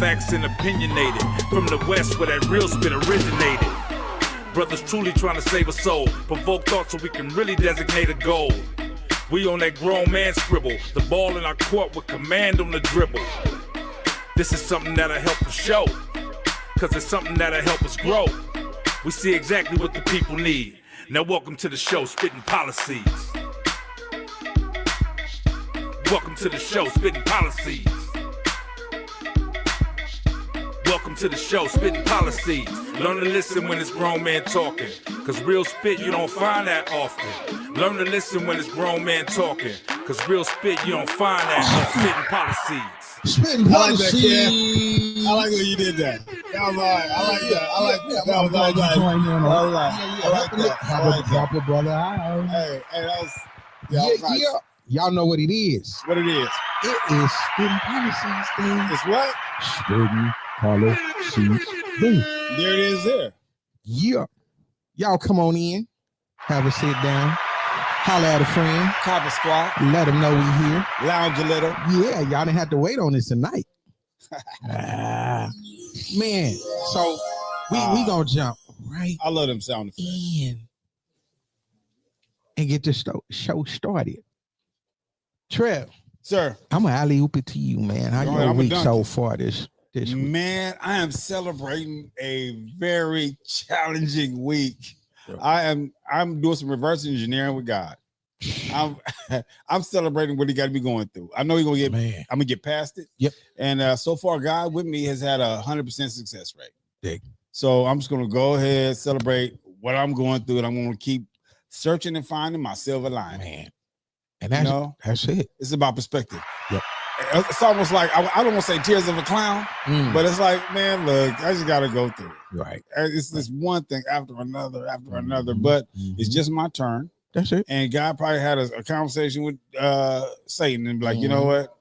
facts and opinionated. From the West where that real spit originated. Brothers truly trying to save a soul. Provoke thought so we can really designate a goal. We on that grown man scribble. The ball in our court with command on the dribble. This is something that'll help us show. Cause it's something that'll help us grow. We see exactly what the people need. Now welcome to the show, Spitting Policies. Welcome to the show, Spitting Policies. Welcome to the show, Spitting Policies. Learn to listen when it's grown man talking. Cause real spit you don't find that often. Learn to listen when it's grown man talking. Cause real spit you don't find that often. Spitting Policies. Spitting Policies. I like when you did that. That was all right. I like that. I like that. That was all right. I like that. Have a proper brother. Hey, that was. Yeah. Y'all know what it is. What it is? It is Spitting Policies thing. It's what? Spitting Policies thing. There it is there. Yeah. Y'all come on in. Have a sit down. Holler at a friend. Copper Squad. Let them know we here. Lounge a little. Yeah, y'all didn't have to wait on this tonight. Man, so we gonna jump right I love them sound effects. in and get this show started. Trev, Sir. I'm gonna alley-oop it to you, man. How your week so far this week? Man, I am celebrating a very challenging week. I'm doing some reverse engineering with God. I'm celebrating what he got me going through. I know he's gonna get. Man. I'm gonna get past it. Yep. And so far, God with me has had 100% success rate. Dig. So I'm just gonna go ahead, celebrate what I'm going through, and I'm gonna keep searching and finding my silver lining. Man, and that's it. It's about perspective. Yep. It's almost like I don't want to say tears of a clown, but it's like, man, look, I just gotta go through it. Right. It's this one thing after another, but it's just my turn. That's it. And God probably had a conversation with Satan and be like, you know what?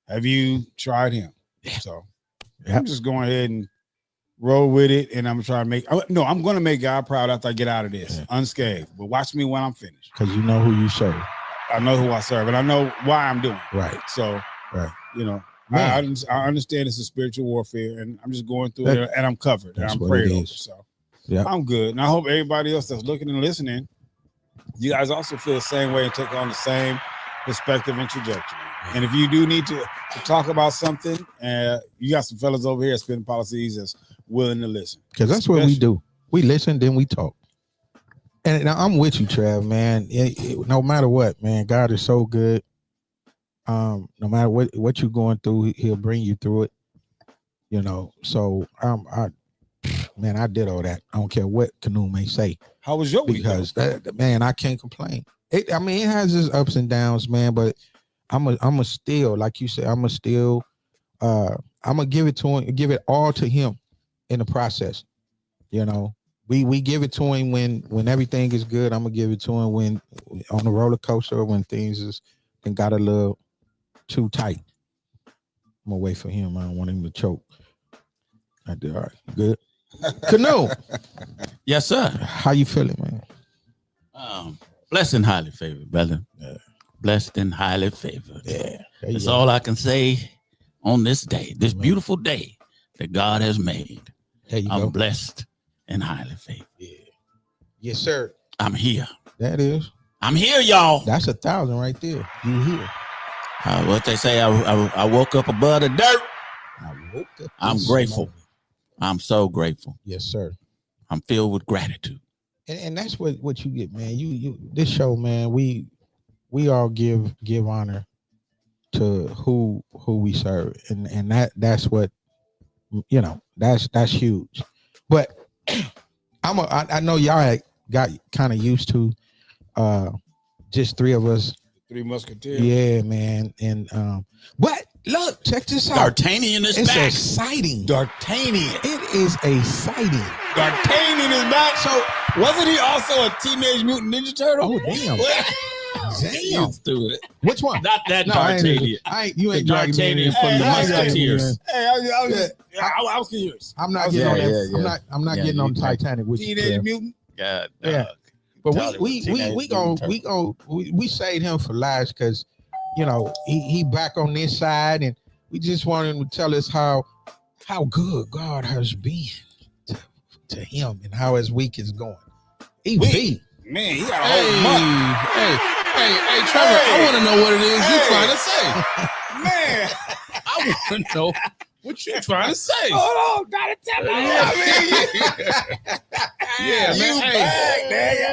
Have you tried him? So I'm just going ahead and roll with it. And I'm trying to I'm going to make God proud after I get out of this unscathed. But watch me when I'm finished. Because you know who you serve. I know who I serve and I know why I'm doing it. Right. So, right. You know, I understand it's a spiritual warfare and I'm just going through it and I'm covered and I'm prayed over. So I'm good. And I hope everybody else that's looking and listening, you guys also feel the same way and take on the same perspective and trajectory. And if you do need to talk about something, you got some fellas over here at Spitting Policies that's willing to listen. Because that's what we do. We listen, then we talk. And I'm with you, Trav, man. No matter what, man, God is so good. No matter what you're going through, he'll bring you through it. You know, so I did all that. I don't care what Canoe may say. How was your week? Because man, I can't complain. It has its ups and downs, man. But I'm a still, like you said, I'm gonna give it to him, give it all to him in the process. You know, we give it to him when everything is good. I'm gonna give it to him when on the roller coaster, when things is and got a little too tight. I'm gonna wait for him. I don't want him to choke. I did all right. Good. Canoe. Yes, sir. How you feeling, man? Blessed and highly favored, brother. Yeah. Blessed and highly favored. Yeah. That's all I can say on this day, this beautiful day that God has made. I'm blessed and highly favored. Yeah. Yes, sir. I'm here. That is. I'm here, y'all. That's 1,000 right there. You here. What they say, I woke up above the dirt. I'm grateful. Moment. I'm so grateful. Yes, sir. I'm filled with gratitude. And that's what you get, man. You this show, man, we all give honor to who we serve. And that's what, you know, that's huge. But I know y'all got kind of used to just three of us. Three Musketeers. Yeah, man. And but look, check this out. D'Artagnan is it's back. Exciting. D'Artagnan. It is exciting. D'Artagnan is back. So wasn't he also a Teenage Mutant Ninja Turtle? Oh, damn. Damn. Stupid. Which one? Not that No, D'Artagnan. You ain't dragging me in. from the Hey, Musketeers. Hey, I was curious. I'm not getting on that. I'm not getting on Titanic with you. Teenage Mutant. God, Yeah. But we saved him for last because, you know, he back on this side, and we just want him to tell us how how good God has been to him and how his week is going. He beat. Man, he got a whole month. Hey, Trevor, I want to know what it is you're trying to say. Man, I want to know what you're trying to say. Hold on, gotta tell me. Yeah, man. Hey,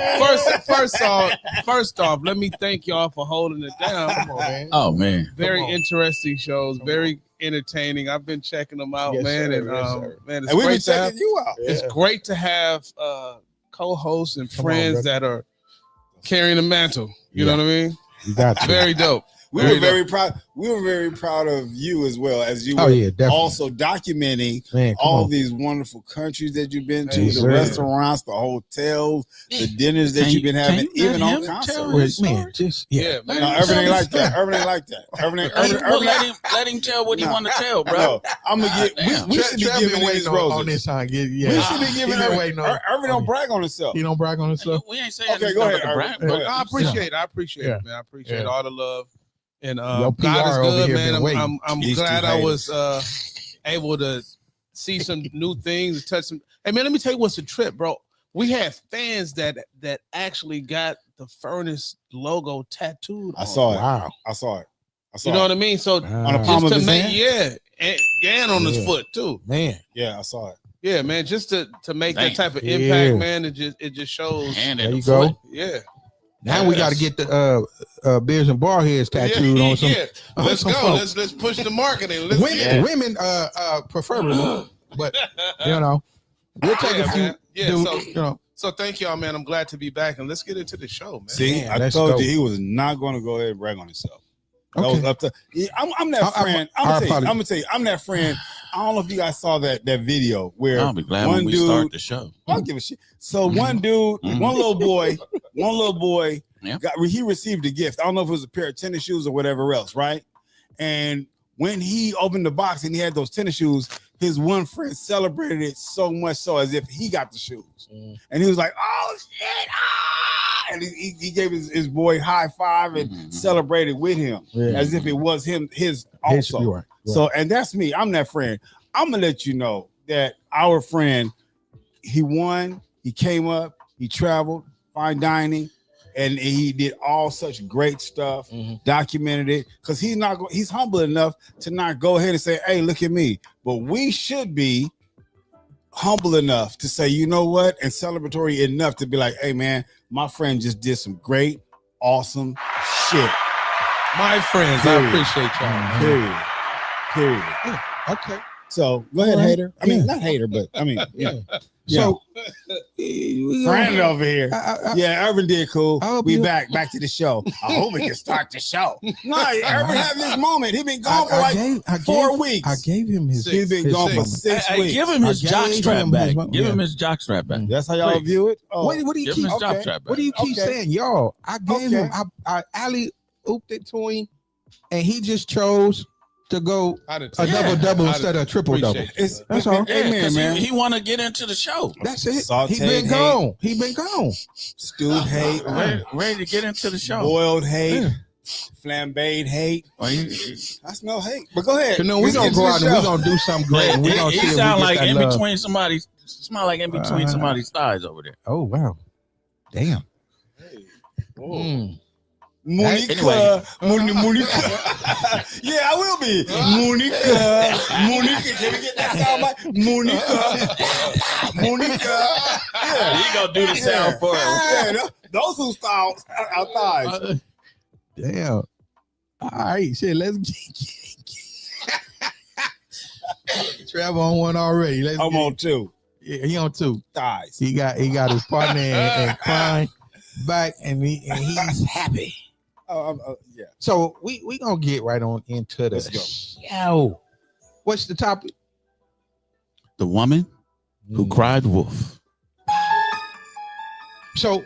first off, let me thank y'all for holding it down. Come on, man. Oh man, Very interesting shows, very entertaining. I've been checking them out, man. Sir, And man, it's And we've been great to have. checking you out. It's great to have co-hosts and friends that are carrying the mantle. You know what I mean? You got to. Very dope. We were very proud. We were very proud of you as well as you were definitely. also documenting all these wonderful countries that you've been to, the restaurants, the hotels, the dinners that you've been having, even on concerts. Man, just man. No, everything like that. Everything like that. Everything. Let him tell what he want to tell, bro. No, I'm gonna get. We should be giving him his roses on this time. We should be giving him. Irvin don't brag on himself. He don't brag on himself. We ain't saying Okay, go ahead. I appreciate it. I appreciate it, man. I appreciate all the love. And God is over good, here man. I'm glad I was able to see some new things, touch some. Hey, man, let me tell you what's a trip, bro. We had fans that actually got the Furnace logo tattooed. I saw it. Wow. I saw it. You know what I mean? So on the palm of his hand? and on his foot too. Man. Yeah, I saw it. Yeah, man. Just to make that type of impact, man. It just shows. And there you go. Foot. Yeah. Now we got to get the beers and bar heads tattooed on some. Yeah. Let's go. Let's push the marketing. Women preferably, but we'll take a few. Man. Yeah. Dude, so thank y'all, man. I'm glad to be back, and let's get into the show, man. See, I told you he was not going to go ahead and brag on himself. That was up to. I'm that friend. I'm gonna tell you. I'm that friend. I don't know if you guys saw that video where I'll be glad when we start the show. I don't give a shit. So one dude, one little boy, he received a gift. I don't know if it was a pair of tennis shoes or whatever else, right? And when he opened the box and he had those tennis shoes, his one friend celebrated it so much so as if he got the shoes. And he was like, "Oh shit!" And he gave his boy high five and celebrated with him as if it was his also. Right. So, and that's me. I'm that friend. I'm gonna let you know that our friend, he won. He came up. He traveled, fine dining, and he did all such great stuff. Documented it because he's humble enough to not go ahead and say, "Hey, look at me." But we should be humble enough to say, you know what, and celebratory enough to be like, "Hey, man, my friend just did some great, awesome shit." My friends, I appreciate y'all. Period. Yeah, okay. So go ahead, hater. I mean, not hater, but I mean, yeah. So, friend over here. Irvin did cool. We back to the show. I hope we can start the show. No, Irvin had this moment. He been gone for like 4 weeks. I gave him his. He's been gone for 6 weeks. Give him his jock strap back. Give him his jock strap back. That's how y'all view it. Oh. What do you keep? What do you keep saying, y'all? I gave him. I alley ooped it to him, and he just chose to go a double instead of a triple double. That's all. Amen, man. He want to get into the show. That's it. He been gone. He been gone. Stewed hate. Ready to get into the show. Boiled hate. Flambéed hate. I smell hate. But go ahead. We're gonna go out and we're gonna do something great. He sound like in between somebody's. Smell like in between somebody's thighs over there. Oh wow. Damn. Monica. Yeah, I will be. Monica. Can we get that sound like Monica? Yeah. He gonna do the sound for him. Yeah, those who style our thighs. Damn. All right, shit. Let's get Trevor on one already. I'm on 2. Yeah, he on 2 thighs. He got his partner and crying back, and he's happy. Yeah. So we gonna get right on into the show. What's the topic? The woman who cried wolf. So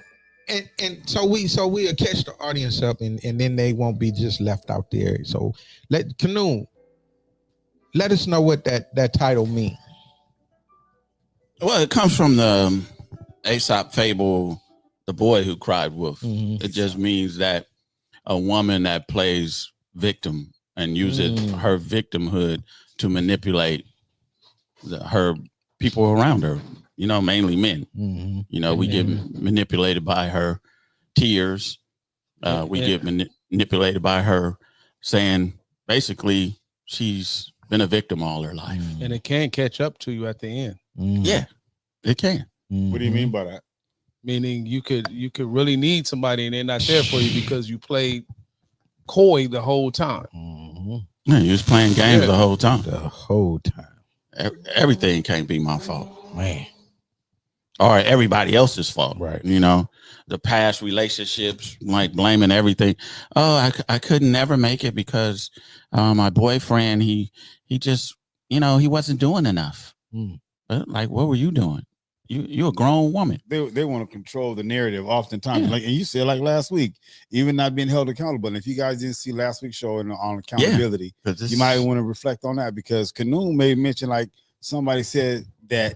so we'll catch the audience up, and then they won't be just left out there. So let us know what that title means. Well, it comes from the Aesop fable, The Boy Who Cried Wolf. It just means that a woman that plays victim and uses her victimhood to manipulate her people around her, you know, mainly men. Mm-hmm. You know, we get manipulated by her tears. We get manipulated by her saying basically she's been a victim all her life. And it can catch up to you at the end. Mm-hmm. Yeah, it can. What do you mean by that? Meaning you could really need somebody and they're not there for you because you played coy the whole time. Mm-hmm. Yeah, you was playing games the whole time. The whole time. Everything can't be my fault, man, or everybody else's fault. Right. You know, the past relationships, like blaming everything. Oh, I couldn't never make it because my boyfriend, he just, you know, he wasn't doing enough. But like, what were you doing? You're a grown woman. They want to control the narrative oftentimes. Like, and you said like last week, even not being held accountable. And if you guys didn't see last week's show on accountability, you might want to reflect on that, because Canoe made mention, like somebody said that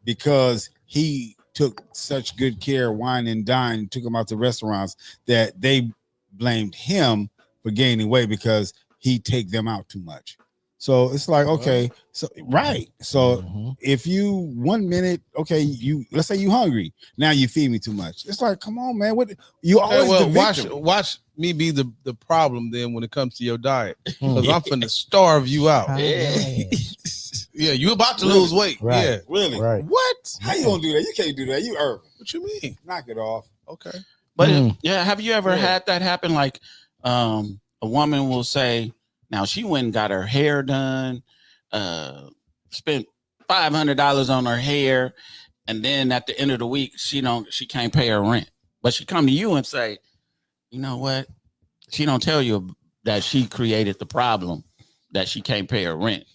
because he took such good care, wine and dine, took him out to restaurants, that they blamed him for gaining weight because he take them out too much. So it's like, okay, so right. So if you 1 minute, okay, let's say you hungry, now you feed me too much. It's like, come on, man. What you always the victim. watch me be the problem then when it comes to your diet. Because I'm finna starve you out. Yeah, you about to lose weight. Right. Yeah. Really? Right. What? How you gonna do that? You can't do that. You urban. What you mean? Knock it off. Okay. But have you ever had that happen? Like a woman will say, now she went and got her hair done, spent $500 on her hair, and then at the end of the week she can't pay her rent. But she come to you and say, you know what? She don't tell you that she created the problem, that she can't pay her rent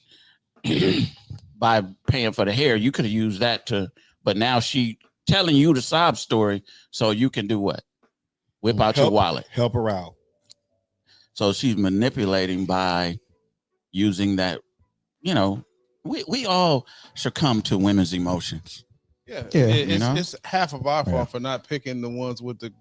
by paying for the hair. You could have used that but now she telling you the sob story so you can do what? Whip out your wallet. Help her out. So she's manipulating by using that, you know, we all succumb to women's emotions. Yeah. Yeah. It's half of our fault for not picking the ones with the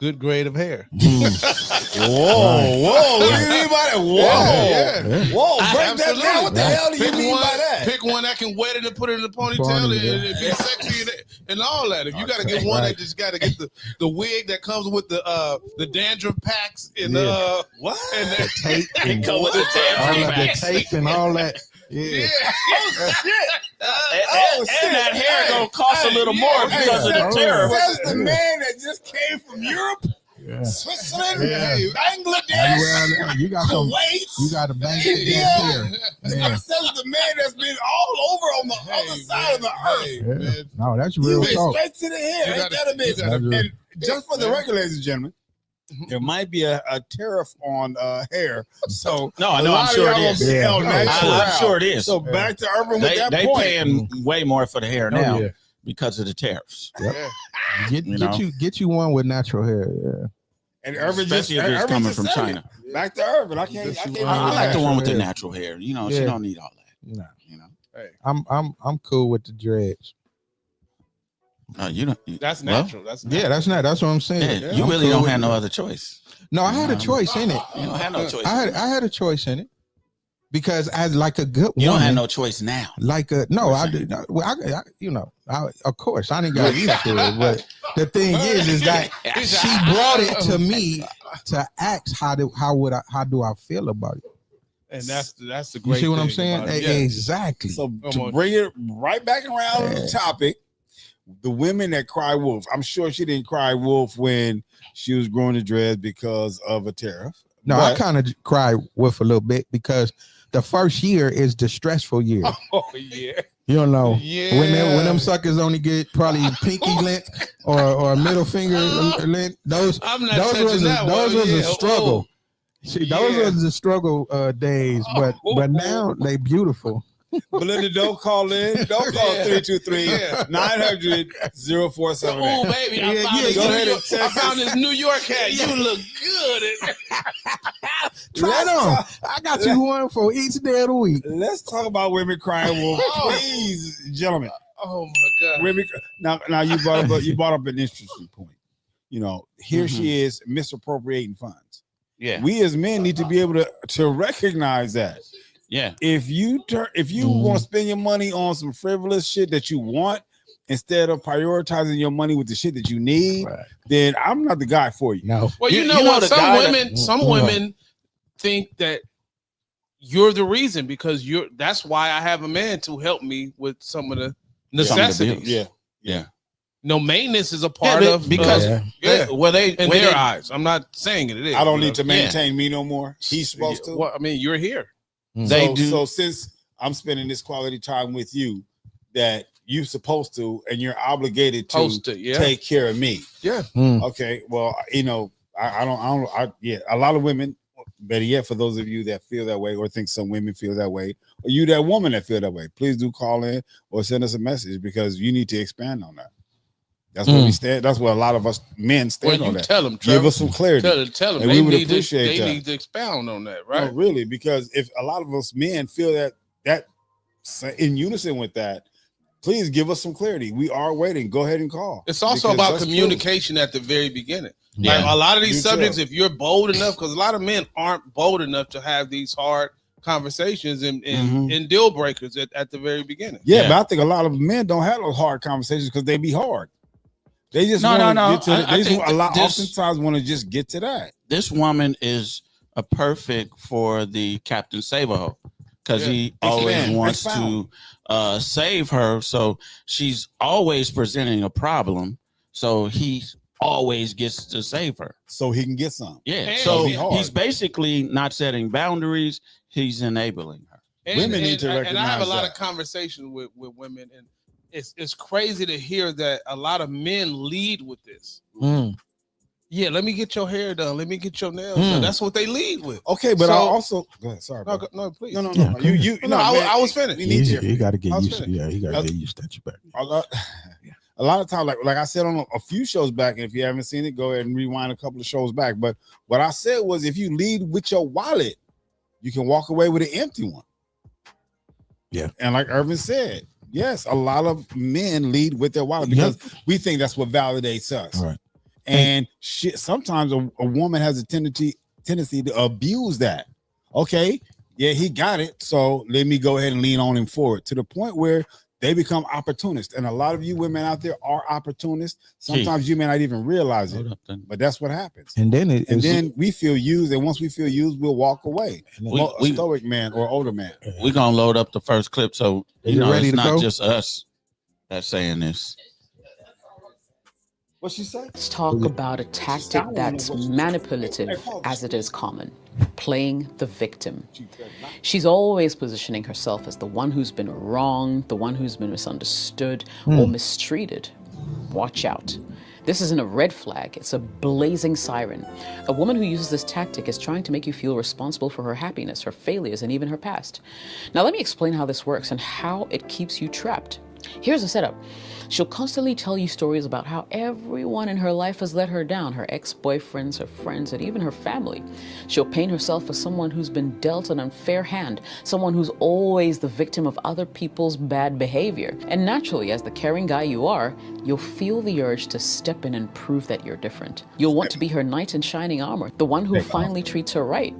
good grade of hair. Whoa, what do you mean by that? Whoa, break that down. What the hell do you mean by that? Pick one that can wet it and put it in the ponytail and be sexy and all that. If you got to get one that just got to get the wig that comes with the dandruff packs and what? And the tape and Come with the dandruff the packs. tape and all that. Yeah. And that hair gonna cost a little more because of the tariff. That's the man that just came from Europe, Switzerland, Bangladesh, you got some. Kuwait. You got a Bangladesh hair. That's the man that's been all over on the other side of the earth. Yeah. No, that's real talk. Straight to the hair. Ain't that amazing? And just for the record, ladies and gentlemen, there might be a tariff on hair. So no, I know. I'm sure it is. I'm sure it is. So back to Urban with that they point. Paying way more for the hair now because of the tariffs. Yep. Get you one with natural hair. Yeah. And Urban especially if it's coming from China. Back to Urban. I like the one with the natural hair. You know, she don't need all that. No. You know, I'm cool with the dreads. You don't. That's natural. That's what I'm saying. Yeah, you really don't have no other choice. No, I had a choice in it. You don't have no choice. I had a choice in it because I like a good You woman. don't have no choice now. Like I did. Well, of course, I didn't got used to it. But the thing is that she brought it to me to ask how do I feel about it. And that's the great. You see what I'm saying? Exactly. So to bring it right back around to the topic, the women that cry wolf. I'm sure she didn't cry wolf when she was growing the dreads because of a tariff. No, I kind of cry wolf a little bit because the first year is the stressful year. Oh yeah. You don't know. Yeah. When them suckers only get probably pinky length or middle finger length, those was a struggle. See, those were the struggle days, but now they beautiful. Belinda, don't call in. Don't call 323-900-0478. Oh, baby, I found this New York hat. You look good. Try it on. I got you one for each day of the week. Let's talk about women crying wolf, please, gentlemen. Oh my God. Women. Now you brought up an interesting point. You know, here she is misappropriating funds. Yeah. We as men need to be able to recognize that. Yeah. If you want to spend your money on some frivolous shit that you want instead of prioritizing your money with the shit that you need, then I'm not the guy for you. No. Well, you know what? Some women think that you're the reason because that's why I have a man to help me with some of the necessities. Yeah. No, maintenance is a part of because they in their eyes. I'm not saying it is. I don't need to maintain me no more. He's supposed to. Well, I mean, you're here. They do. So since I'm spending this quality time with you, that you're supposed to, and you're obligated to take care of me. Yeah. Okay. Well, I don't. A lot of women. Better yet, for those of you that feel that way or think some women feel that way, or you that woman that feel that way, please do call in or send us a message because you need to expand on that. That's where we stand. That's where a lot of us men stand on that. Tell them, Trevor, give us some clarity. Tell them. And we would appreciate that. They need to expound on that, right? No, really, because if a lot of us men feel that in unison with that, please give us some clarity. We are waiting. Go ahead and call. It's also about communication at the very beginning. Yeah. Like a lot of these subjects, if you're bold enough, because a lot of men aren't bold enough to have these hard conversations and deal breakers at the very beginning. Yeah, but I think a lot of men don't have those hard conversations because they be hard. They just oftentimes want to just get to that. This woman is a perfect for the Captain Save-A-Ho because he always wants to save her. So she's always presenting a problem. So he always gets to save her. So he can get some. Yeah. So he's basically not setting boundaries. He's enabling her. Women need to recognize and I have a lot of conversations with women, and it's crazy to hear that a lot of men lead with this. Yeah, let me get your hair done. Let me get your nails done. That's what they lead with. Okay, but I also go ahead. Sorry, no, please. No. I was finished. You got to get used to. Yeah, you got to get used to that. You back. A lot of times, like I said on a few shows back, and if you haven't seen it, go ahead and rewind a couple of shows back. But what I said was, if you lead with your wallet, you can walk away with an empty one. Yeah, and like Irvin said, yes, a lot of men lead with their wallet because we think that's what validates us. Right. And sometimes a woman has a tendency to abuse that. Okay, yeah, he got it, so let me go ahead and lean on him forward to the point where they become opportunists. And a lot of you women out there are opportunists. Sometimes you may not even realize it, but that's what happens. And then then we feel used, and once we feel used, we'll walk away. A stoic man or older man. We're gonna load up the first clip, so ready it's to not go? just us that's saying this. What's she say? Let's talk about a tactic that's manipulative as it is common. Playing the victim. She's always positioning herself as the one who's been wronged, the one who's been misunderstood or mistreated. Watch out. This isn't a red flag, it's a blazing siren. A woman who uses this tactic is trying to make you feel responsible for her happiness, her failures, and even her past. Now let me explain how this works and how it keeps you trapped. Here's the setup. She'll constantly tell you stories about how everyone in her life has let her down, her ex-boyfriends, her friends, and even her family. She'll paint herself as someone who's been dealt an unfair hand, someone who's always the victim of other people's bad behavior. And naturally, as the caring guy you are, you'll feel the urge to step in and prove that you're different. You'll want to be her knight in shining armor, the one who finally treats her right.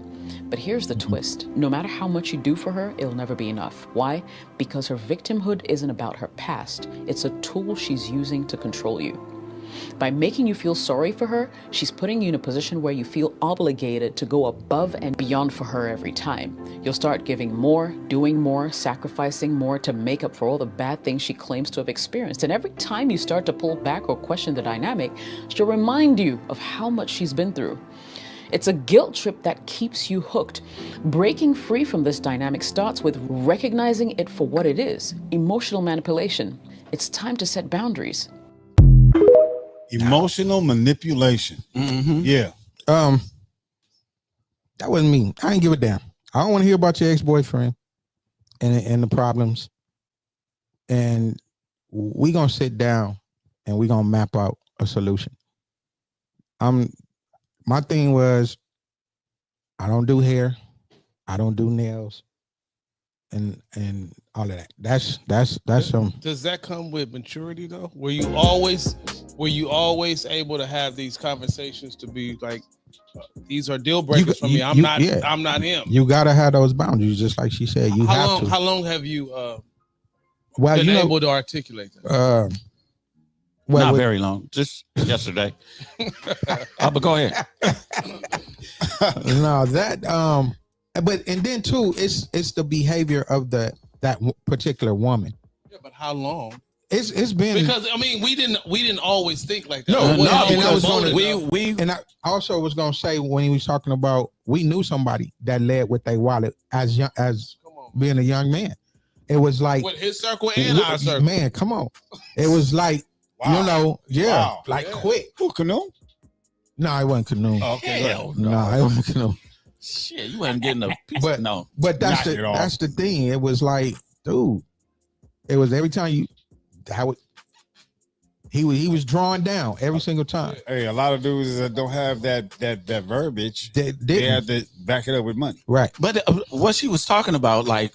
But here's the twist. No matter how much you do for her, it'll never be enough. Why? Because her victimhood isn't about her past. It's a tool she's using to control you. By making you feel sorry for her, she's putting you in a position where you feel obligated to go above and beyond for her every time. You'll start giving more, doing more, sacrificing more to make up for all the bad things she claims to have experienced. And every time you start to pull back or question the dynamic, she'll remind you of how much she's been through. It's a guilt trip that keeps you hooked. Breaking free from this dynamic starts with recognizing it for what it is, emotional manipulation. It's time to set boundaries. Emotional manipulation. Yeah. That wasn't me. I ain't give a damn. I don't want to hear about your ex-boyfriend and the problems. And we're gonna sit down and we're gonna map out a solution. My thing was, I don't do hair, I don't do nails, and all of that. That's some. Does that come with maturity though? Were you always able to have these conversations to be like, these are deal breakers for me. I'm not him. You gotta have those boundaries, just like she said. How long have you been able to articulate that? Not very long, just yesterday. But go ahead. No, that but and then too, it's the behavior of that particular woman. Yeah, but how long? It's been, because I mean we didn't always think like that. And I also was gonna say, when he was talking about, we knew somebody that led with their wallet as being a young man. It was like with his circle and our circle. Man, come on. It was like, quick. Who, Canoe? No, it wasn't Canoe. Oh, okay, hell no, it wasn't Canoe. Shit, you wasn't getting a piece. But that's the thing. It was like, dude, it was every time he was drawn down every single time. Hey, a lot of dudes that don't have that verbiage, they have to back it up with money. Right. But what she was talking about, like,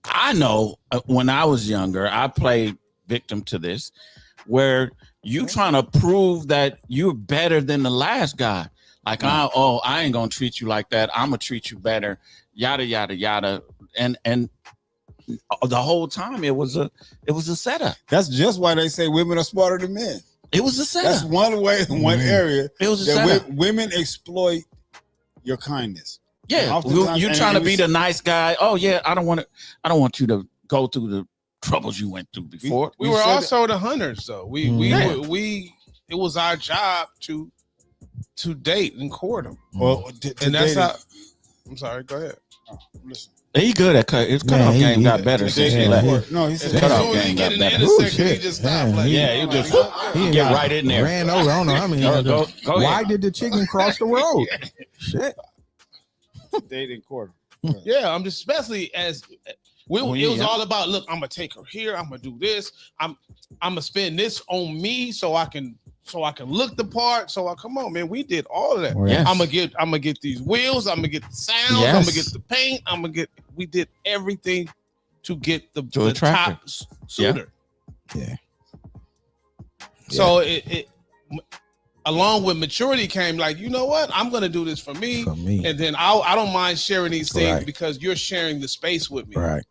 I know when I was younger, I played victim to this, where you trying to prove that you're better than the last guy. Like, I ain't gonna treat you like that. I'm gonna treat you better. Yada yada yada. And the whole time it was a setup. That's just why they say women are smarter than men. It was a setup. That's one way, one area. It was a setup. Women exploit your kindness. Yeah, you're trying to be the nice guy. Oh yeah, I don't want you to go through the troubles you went through before. We were also the hunters, though. It was our job to date and court them. Well, and that's how. I'm sorry. Go ahead. Listen. He good at cut. His cutoff game got better since he left. No, his cutoff game got better. He just stopped. He just get right in there. Ran over. I don't know how many. Why did the chicken cross the road? Shit. They didn't court. Yeah, I'm just, especially as it was all about, look, I'm gonna take her here. I'm gonna do this. I'm gonna spend this on me so I can look the part. So come on, man, we did all of that. Yes. I'm gonna get these wheels. I'm gonna get the sounds. Yes. I'm gonna get the paint. We did everything to get the top suitor. Yeah. So it along with maturity came, like, you know what? I'm gonna do this for me. And then I don't mind sharing these things because you're sharing the space with me. Right.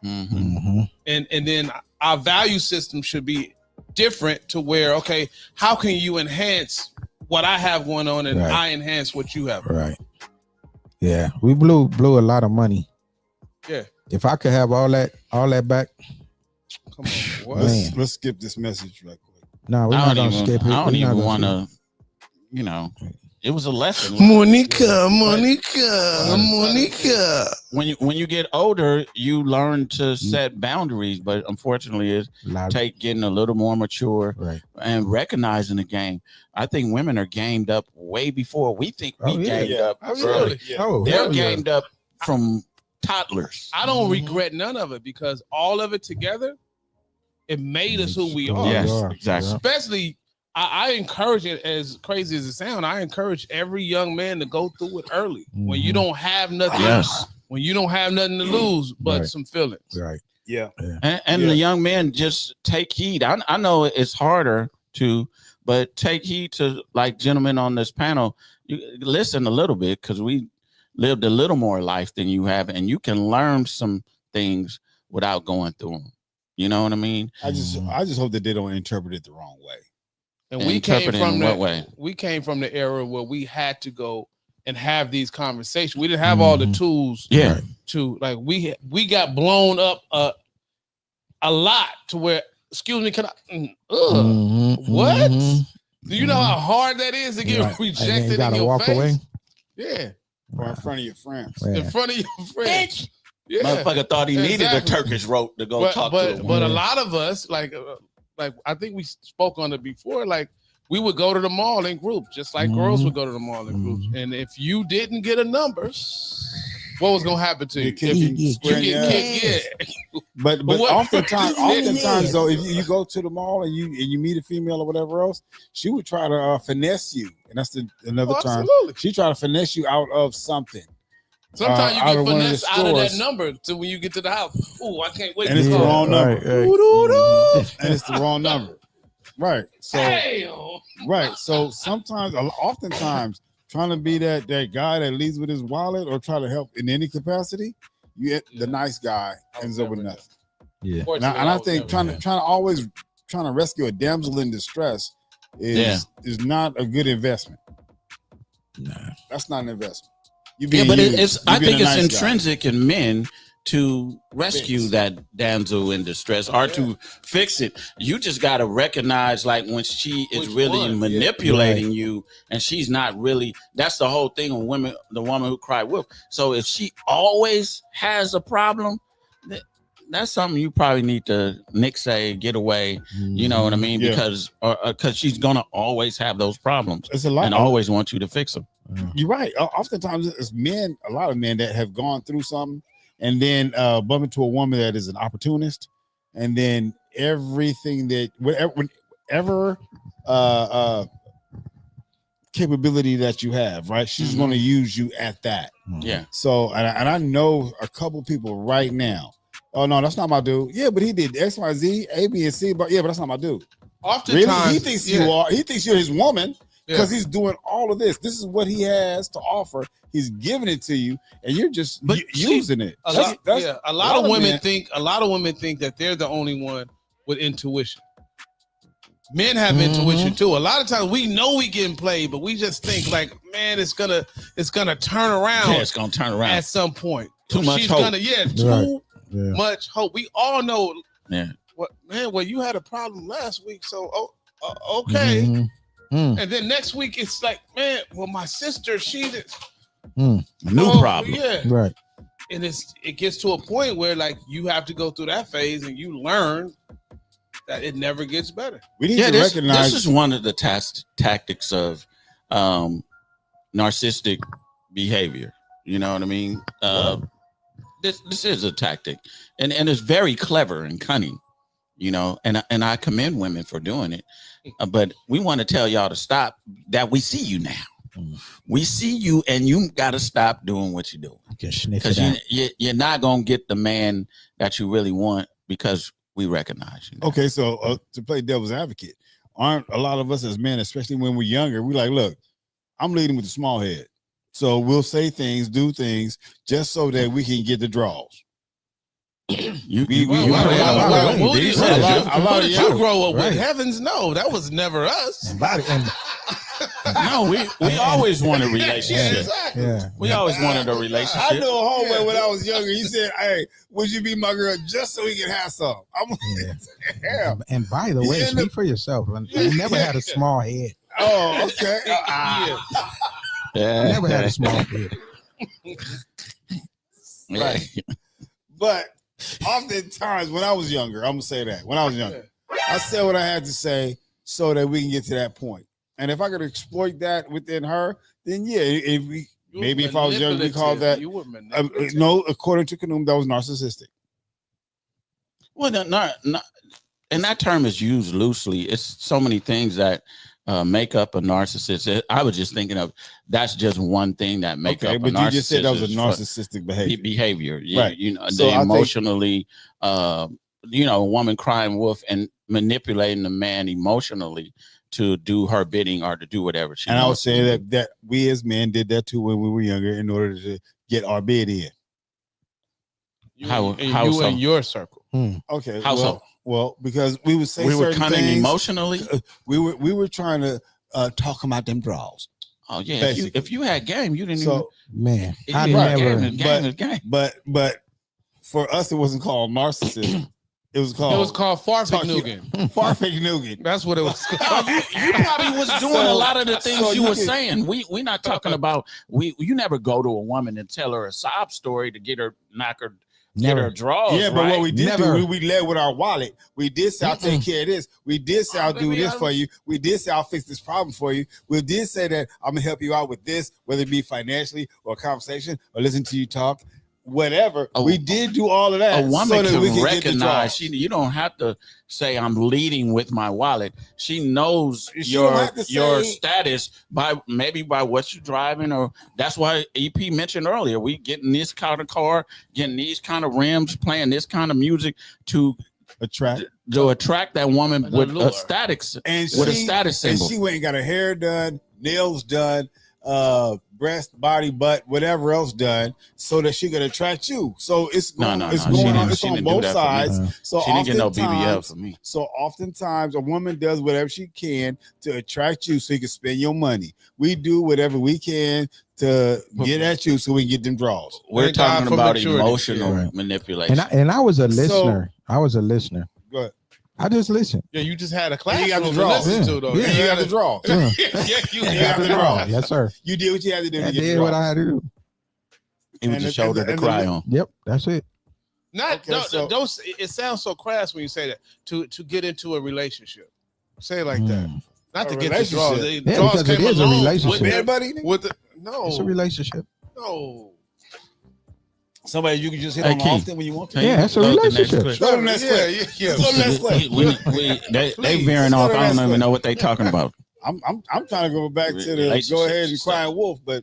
Mm-hmm. And then our value system should be different to where, okay, how can you enhance what I have going on and I enhance what you have? Right. Yeah. We blew a lot of money. Yeah. If I could have all that back. Come on. Let's skip this message right quick. No, we're not gonna skip it. I don't even want to, it was a lesson. Monica. When you get older, you learn to set boundaries, but unfortunately, it's getting a little more mature and recognizing the game. I think women are gamed up way before we think gamed up. Absolutely. They're gamed up from toddlers. I don't regret none of it because all of it together, it made us who we are. Yes, exactly. Especially, I encourage it, as crazy as it sounds, I encourage every young man to go through it early when you don't have nothing. Yes. When you don't have nothing to lose but some feelings. Right. Yeah. And the young men, just take heed. I know it's harder to, but take heed to, like, gentlemen on this panel. You listen a little bit because we lived a little more life than you have, and you can learn some things without going through them. You know what I mean? I just hope that they don't interpret it the wrong way. And we came from the era where we had to go and have these conversations. We didn't have all the tools. Yeah. To, like, we got blown up a lot to where, excuse me, can I? What? Do you know how hard that is to get rejected in your face? Away? Yeah. Or in front of your friends. Yeah. In front of your friends. Yeah. Motherfucker thought he needed a Turkish rope to go talk to him. But a lot of us, like I think we spoke on it before, like, we would go to the mall in groups, just like girls would go to the mall in groups. And if you didn't get a number, what was gonna happen to you? You get kicked. But oftentimes though, if you go to the mall and you meet a female or whatever else, she would try to finesse you, and that's another term. She try to finesse you out of something. Sometimes you get finessed out of that number to when you get to the house. Oh, I can't wait. And it's the wrong number. And it's the wrong number. Right. So Damn. right. So oftentimes, trying to be that guy that leads with his wallet or try to help in any capacity, the nice guy ends up with nothing. Yeah, and I think trying to rescue a damsel in distress is not a good investment. Nah, that's not an investment. But I think it's intrinsic in men to rescue that damsel in distress or to fix it. You just got to recognize, like, when she is really manipulating you and she's not really, that's the whole thing of women, the woman who cried wolf. So if she always has a problem, that's something you probably need to get away. You know what I mean? Because she's going to always have those problems and always want you to fix them. You're right. Oftentimes it's men, a lot of men that have gone through something and then bump into a woman that is an opportunist, and then everything that whatever capability that you have, right? She's going to use you at that. Yeah. So, and I know a couple people right now. Oh no, that's not my dude. Yeah, but he did X, Y, Z, A, B, and C. But that's not my dude. Oftentimes, really? He thinks you are. He thinks you're his woman. Because he's doing all of this. This is what he has to offer. He's giving it to you, and you're just using it. A lot of women think that they're the only one with intuition. Men have intuition too. A lot of times we know we getting played, but we just think like, man, it's gonna turn around. Yeah, it's gonna turn around at some point. Too much hope. Much hope. We all know. Yeah. Well, you had a problem last week, so okay. Mm-hmm. And then next week it's like, man, well, my sister, she did new problem. Yeah. Right. And it gets to a point where like you have to go through that phase and you learn that it never gets better. We need to recognize this is one of the tactics of narcissistic behavior. You know what I mean? This is a tactic, and it's very clever and cunning. You know, and I commend women for doing it. But we want to tell y'all to stop, that we see you now. We see you, and you got to stop doing what you're doing. Because you're not going to get the man that you really want because we recognize you now. Okay, so to play devil's advocate, aren't a lot of us as men, especially when we're younger, we like, look, I'm leading with a small head. So we'll say things, do things, just so that we can get the draws. You grow up with heavens no, that was never us. No, we always wanted a relationship. We always wanted a relationship. I knew a homeboy when I was younger. He said, "Hey, would you be my girl just so we can have some?" And by the way, speak for yourself. I never had a small head. Oh, okay. I never had a small head. Right, but. Oftentimes, when I was younger, I'm gonna say that when I was younger, I said what I had to say so that we can get to that point. And if I could exploit that within her, then if I was younger, we call that no. According to Kanum, that was narcissistic. Well, and that term is used loosely. It's so many things that make up a narcissist. I was just thinking of that's just one thing that make up a narcissist. But you just said that was a narcissistic behavior. Yeah, right. You know, so they emotionally, a woman crying wolf and manipulating the man emotionally to do her bidding or to do whatever she wants. And I would say that we as men did that too when we were younger in order to get our bid in. How so? In your circle. Okay. How so? Well, because we would say we were cunning emotionally. We were trying to talk about them draws. Oh yeah, if you had game, you didn't. So man, I never. But for us, it wasn't called narcissism. It was called Farfignugan. Farfignugan. That's what it was called. You probably was doing a lot of the things you were saying. We're not talking about you never go to a woman and tell her a sob story to get her get her draws. Yeah, but what we did do, we led with our wallet. We did say, I'll take care of this. We did say, I'll do this for you. We did say, I'll fix this problem for you. We did say that I'm gonna help you out with this, whether it be financially or conversation or listen to you talk, whatever. We did do all of that. A woman can recognize. You don't have to say I'm leading with my wallet. She knows your status by what you're driving, or that's why EP mentioned earlier. We getting this kind of car, getting these kind of rims, playing this kind of music to attract that woman with a status, a status symbol. And she went and got her hair done, nails done. breast, body, butt, whatever else done, so that she could attract you. So it's going, it's on both sides. So she didn't get no BBL for me. So oftentimes a woman does whatever she can to attract you, so you can spend your money. We do whatever we can to get at you, so we can get them draws. We're talking about emotional manipulation. And I was a listener. I was a listener. Go ahead. I just listened. Yeah, you just had a class. You got the draw. To, though. Yeah, you got the draw. Yeah. You got the draw. Yes, sir. You did what you had to do. I did what I had to do. It was a shoulder to cry on. Yep, that's it. Not don't. It sounds so crass when you say that. To get into a relationship, say it like that. Not to get the draws. Because it is a relationship. With everybody. No, it's a relationship. No. Somebody you can just hit on often when you want to. Yeah, it's a relationship. Go to the next clip. They veering off. I don't even know what they talking about. I'm trying to go back to the go ahead and crying wolf, but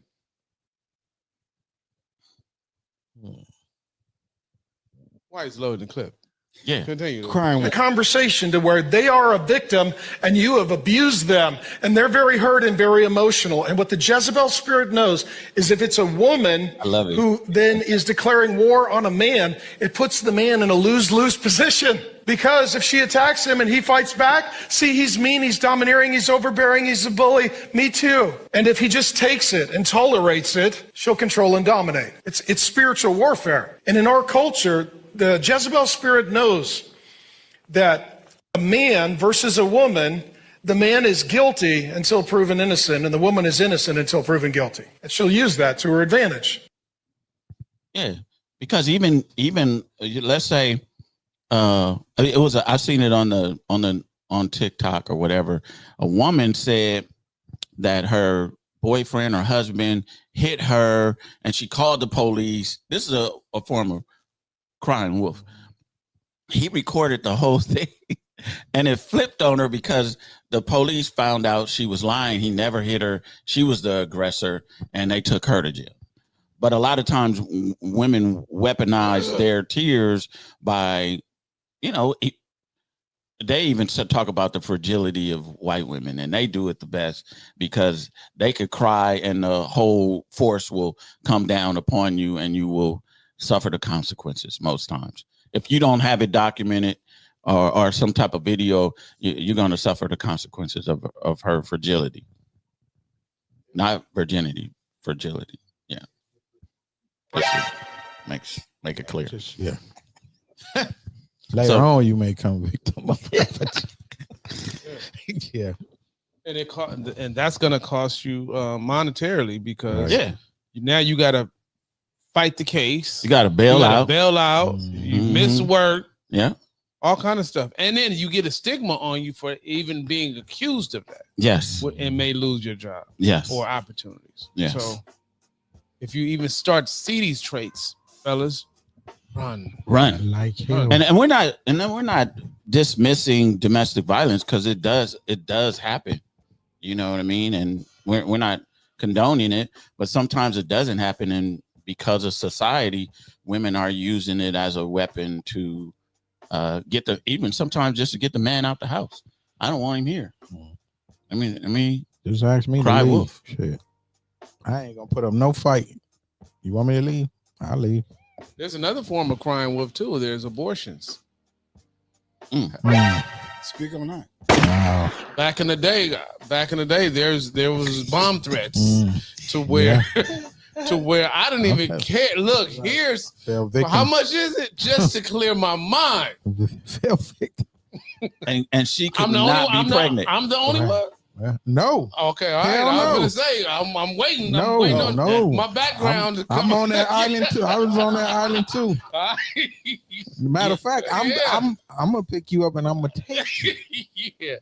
why is loading the clip? Yeah, continue. Crying a conversation to where they are a victim and you have abused them, and they're very hurt and very emotional. And what the Jezebel spirit knows is if it's a woman who then is declaring war on a man, it puts the man in a lose-lose position. Because if she attacks him and he fights back, see, he's mean, he's domineering, he's overbearing, he's a bully. Me too. And if he just takes it and tolerates it, she'll control and dominate. It's spiritual warfare. And in our culture, the Jezebel spirit knows that a man versus a woman, the man is guilty until proven innocent, and the woman is innocent until proven guilty. And she'll use that to her advantage. Yeah, because even let's say it was I've seen it on TikTok or whatever. A woman said that her boyfriend or husband hit her, and she called the police. This is a form of crying wolf. He recorded the whole thing and it flipped on her because the police found out she was lying. He never hit her. She was the aggressor, and they took her to jail. But a lot of times women weaponize their tears by, they even talk about the fragility of white women, and they do it the best because they could cry and the whole force will come down upon you and you will suffer the consequences most times. If you don't have it documented or some type of video, you're going to suffer the consequences of her fragility. Not virginity, fragility. Yeah. Make it clear. Yeah. Later on, you may come victim of it. Yeah. And that's going to cost you monetarily because now you got to fight the case. You got to bail out. You miss work. Yeah. All kind of stuff. And then you get a stigma on you for even being accused of that. Yes. And may lose your job. Yes. Or opportunities. Yes. So if you even start to see these traits, fellas, run. Like hell. And we're not dismissing domestic violence because it does happen. You know what I mean? And we're not condoning it, but sometimes it doesn't happen, and because of society, women are using it as a weapon to even sometimes just to get the man out the house. I don't want him here. I mean, just ask me cry to leave. wolf. Shit. I ain't gonna put up no fight. You want me to leave? I'll leave. There's another form of crying wolf too. There's abortions. Speak of not. Wow. Back in the day, there was bomb threats to where to where I didn't even care. Look, here's how much is it just to clear my mind. Fell victim. And she could not be pregnant. I'm the only one. No. Okay, all right. I was gonna say I'm waiting. I'm waiting on my background to come. I'm on that island too. I was on that island too. Matter of fact, I'm gonna pick you up and I'm gonna take you. Yeah.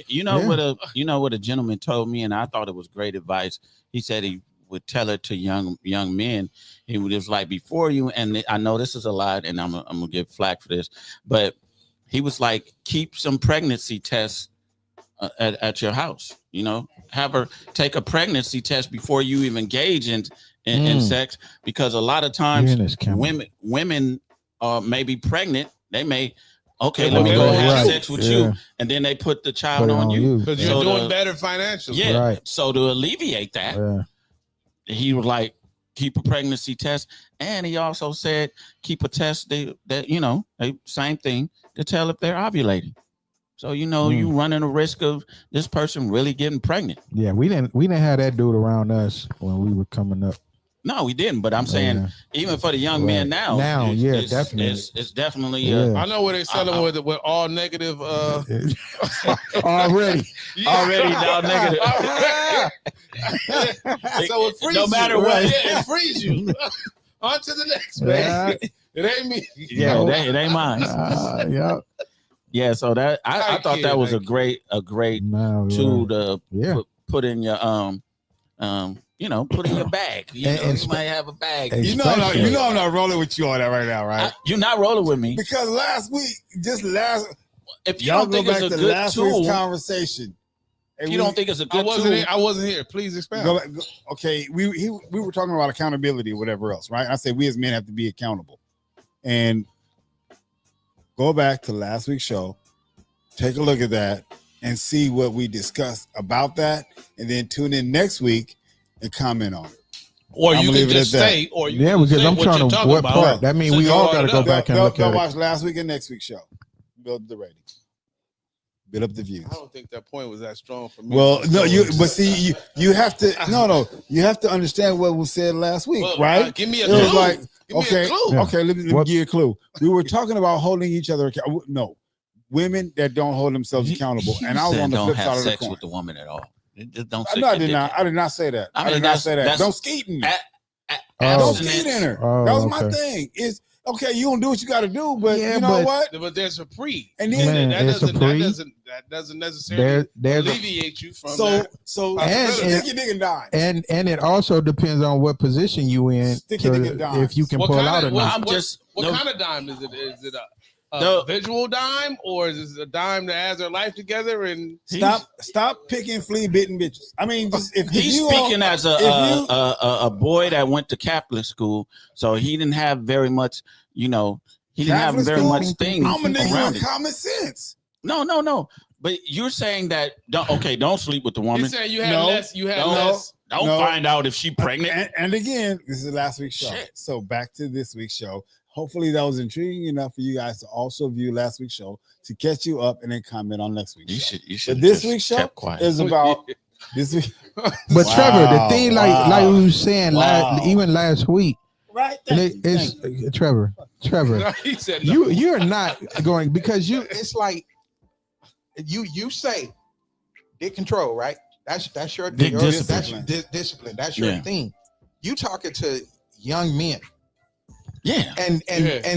You know what a gentleman told me, and I thought it was great advice. He said he would tell it to young men. He was like, before you, and I know this is a lot, and I'm gonna get flack for this, but he was like, keep some pregnancy tests at your house. Have her take a pregnancy test before you even engage in sex, because a lot of times women may be pregnant. They may Okay, let me go have sex with you, and then they put the child on you because you're doing better financially. Yeah, right. So to alleviate that, he was like, keep a pregnancy test, and he also said keep a test that same thing to tell if they're ovulating. So you running a risk of this person really getting pregnant. Yeah, we didn't have that dude around us when we were coming up. No, we didn't. But I'm saying, even for the young men now, definitely, it's definitely. I know where they're selling with all negative. already all negative. So it frees no matter what, it frees you. On to the next, man. It ain't me. Yeah, it ain't mine. Yeah. So that I thought that was a great tool to put in your put in your bag. You might have a bag. You know I'm not rolling with you on that right now, right? You're not rolling with me because if you don't think it's a good last tool, week's conversation. If you don't think it's a good tool, I wasn't here. Please expound. Okay, we were talking about accountability or whatever else, right? I said we as men have to be accountable, and go back to last week's show, take a look at that, and see what we discussed about that, and then tune in next week and comment on it. Or you can just say, or you can because say I'm trying to what part. That means we all got to go back and look at it. Watch last week and next week's show. Build up the ratings. Build up the views. I don't think that point was that strong for me. Well, no, you have to you have to understand what was said last week, right? Give me a clue. Like, okay, let me give you a clue. We were talking about holding each other accountable. No, women that don't hold themselves accountable. And I was on the flip side of the coin. Don't have sex with the woman at all. Just don't. I did not say that. I did not say that. Don't skeet in her. Don't skeet in her. That was my thing. It's okay. You don't do what you got to do, but you know what? But there's a pre, and then that doesn't necessarily alleviate you from that. So stick your dick and dime. And it also depends on what position you in. Stick your dick and dime. If you can pull out or not. What kind of dime is it? Is it a visual dime, or is it a dime that has their life together? And stop picking flea bitten bitches. I mean, if he's speaking as a boy that went to Catholic school, so he didn't have very much. He didn't have very much things. I'm a nigga with common sense. No. But you're saying that don't sleep with the woman. You're saying you have less. You have less. Don't find out if she's pregnant. And again, this is last week's show. Shit. So back to this week's show. Hopefully that was intriguing enough for you guys to also view last week's show to catch you up and then comment on next week's show. You should. This week's show is about this week. But Trevor, the thing like we were saying even last week, right? It's Trevor. He said no. You're not going because it's like you say dick control, right? That's your dick discipline. That's discipline. That's your thing. You talking to young men. Yeah, and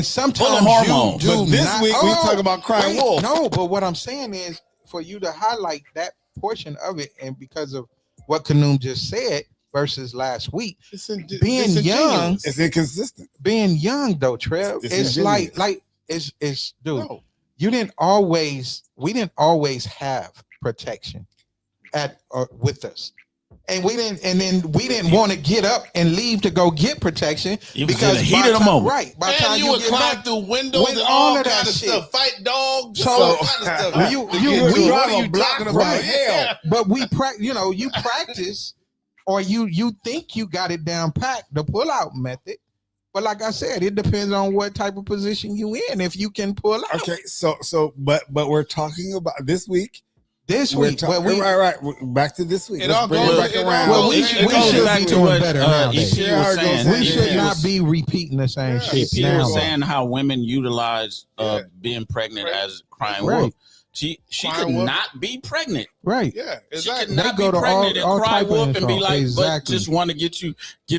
sometimes hormones. But this week we talk about crying wolf. No, but what I'm saying is for you to highlight that portion of it, and because of what Kanoom just said versus last week, being young, it's inconsistent. Being young though, Trev, it's like it's dude. No. We didn't always have protection with us. And we didn't want to get up and leave to go get protection because the heat of the moment. Right. By the time you would climb through windows and all kind of stuff, fight dogs, all kind of stuff. What are you talking about? Hell. But we you practice or you think you got it down packed, the pull out method. But like I said, it depends on what type of position you in. If you can pull out. Okay, but we're talking about this week. This week, right. Back to this week. It all goes back around. Well, we should be doing better nowadays. We should not be repeating the same shit. He was saying how women utilize being pregnant as crying wolf. She could not be pregnant. Right. Yeah, exactly. She could not be pregnant and cry wolf and be like, but just want to get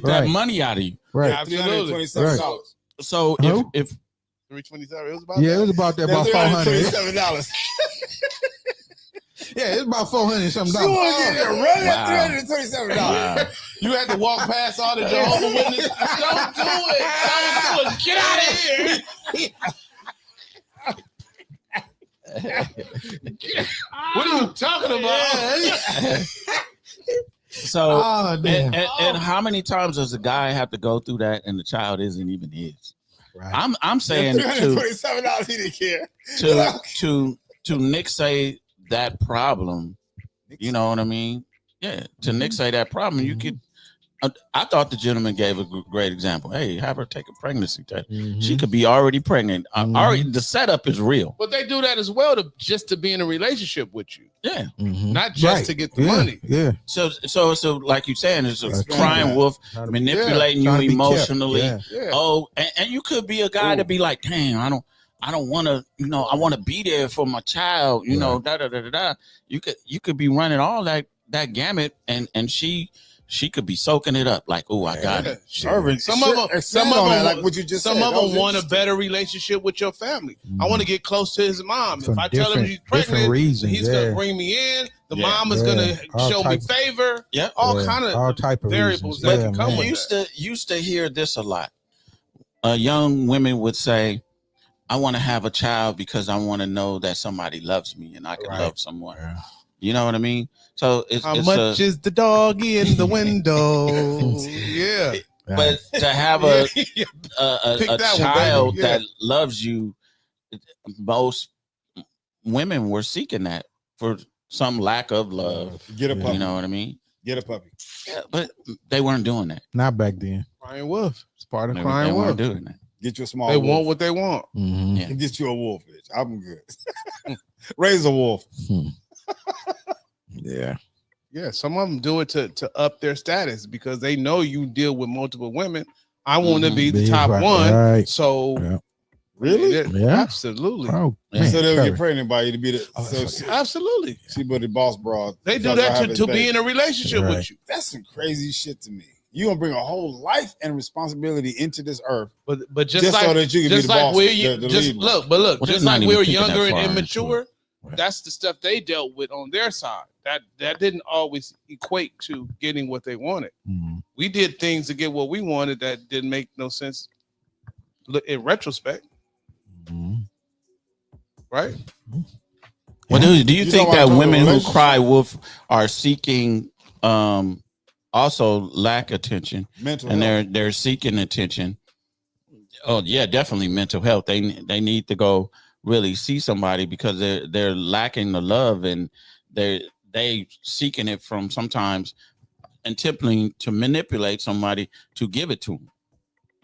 that money out of you. Right. Absolutely. $327. So if $327, it was about it was about that, about $427. Yeah, it's about $400 something. You want to get $327? Wow. You had to walk past all the Jehovah's Witnesses. Don't do it. Get out of here. What are you talking about? So, and how many times does a guy have to go through that and the child isn't even his? Right. I'm saying $327 he didn't care. To nixate that problem. You know what I mean? Yeah. To nixate that problem, you could. I thought the gentleman gave a great example. Hey, have her take a pregnancy test. She could be already pregnant. Already, the setup is real. But they do that as well to be in a relationship with you. Yeah, not just to get the money. Yeah. So like you're saying, it's a crying wolf manipulating you emotionally. Yeah. Oh, and you could be a guy to be like, damn, I don't want to, I want to be there for my child. You could be running all that gamut, and she could be soaking it up like, oh, I got it. Some of them, like what you just said. Some of them want a better relationship with your family. I want to get close to his mom. If I tell him she's pregnant, he's gonna bring me in. The mom is gonna show me favor. Yeah, all type of variables that can come with that. Used to hear this a lot. Young women would say, I want to have a child because I want to know that somebody loves me and I can love someone. Yeah. You know what I mean? So how much is the doggy in the window? Yeah. But to have a child that loves you, most women were seeking that for some lack of love. Get a puppy. You know what I mean? Get a puppy. Yeah, but they weren't doing that. Not back then. Crying wolf. It's part of crying wolf. They weren't doing that. Get you a small wolf. They want what they want. Yeah. Get you a wolf, bitch. I'm good. Raise a wolf. Yeah. Yeah, some of them do it to up their status because they know you deal with multiple women. I want to be the top one. Right. So really? Yeah. Absolutely. Oh, so they'll get pregnant by you to be the absolutely. See, but the boss broad. They do that to be in a relationship with you. That's some crazy shit to me. You gonna bring a whole life and responsibility into this earth, but just like, so that you can be the boss. Look, just like we're younger and immature. That's the stuff they dealt with on their side. That didn't always equate to getting what they wanted. We did things to get what we wanted that didn't make no sense in retrospect. Right? Well, do you think that women who cry wolf are seeking also lack attention mental and health. They're seeking attention? Oh yeah, definitely mental health. They need to go really see somebody because they're lacking the love and they seeking it from sometimes attempting to manipulate somebody to give it to them.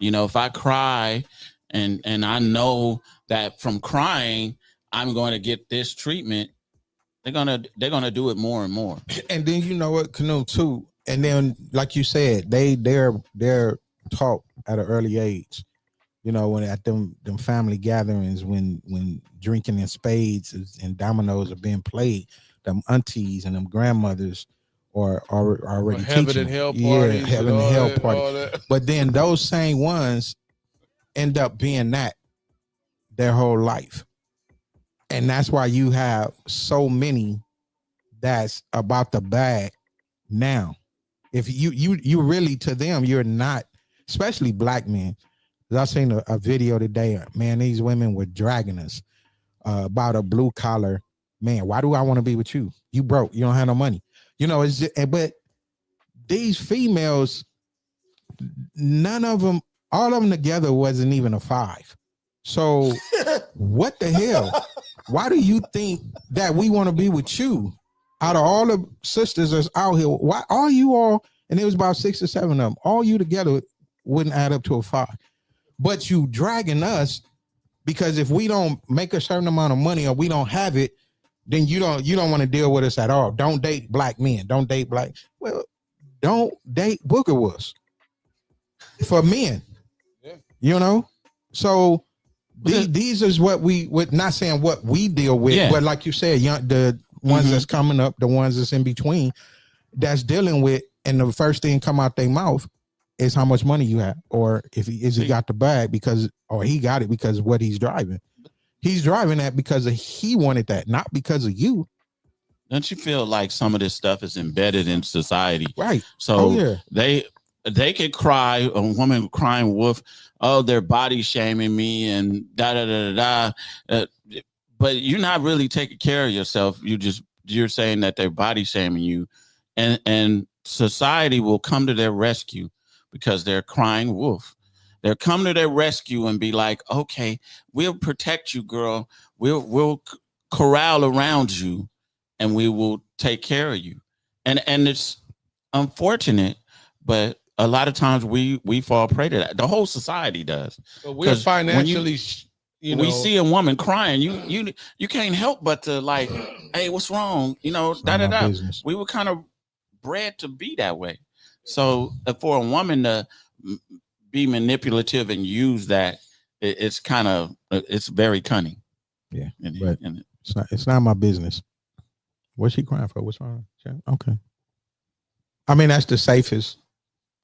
If I cry and I know that from crying I'm going to get this treatment, they're gonna do it more and more. And then you know what, Canoe too. And then like you said, they're taught at an early age. When at them family gatherings, when drinking in spades and dominoes are being played, them aunties and them grandmothers are already teaching. Heaven and hell party. But then those same ones end up being that their whole life. And that's why you have so many that's about the bag now. If you really, to them, you're not, especially black men. I seen a video today, man, these women were dragging us about a blue collar man. Why do I want to be with you? You broke. You don't have no money. It's just, but these females, none of them, all of them together wasn't even a 5. So what the hell? Why do you think that we want to be with you? Out of all the sisters that's out here, why all you all, and it was about 6 or 7 of them, all you together wouldn't add up to a 5. But you dragging us because if we don't make a certain amount of money or we don't have it, then you don't want to deal with us at all. Don't date black men. Don't date black. Well, don't date Booger Wolves for men. Yeah. So these is what we would not saying what we deal with, but like you said, the ones that's coming up, the ones that's in between, that's dealing with, and the first thing come out their mouth is how much money you have, or if he got the bag or he got it because of what he's driving. He's driving that because he wanted that, not because of you. Don't you feel like some of this stuff is embedded in society? Right. So they could cry, a woman crying wolf, oh, they're body shaming me and da da da da da. But you're not really taking care of yourself. You're saying that they're body shaming you, and society will come to their rescue because they're crying wolf. They'll come to their rescue and be like, okay, we'll protect you, girl. We'll corral around you and we will take care of you. And it's unfortunate, but a lot of times we fall prey to that. The whole society does. But we're financially, we see a woman crying, you can't help but to like, hey, what's wrong? We were kind of bred to be that way. So for a woman to be manipulative and use that, it's very cunning. Yeah, but it's not my business. What's she crying for? What's wrong? Okay. I mean, that's the safest.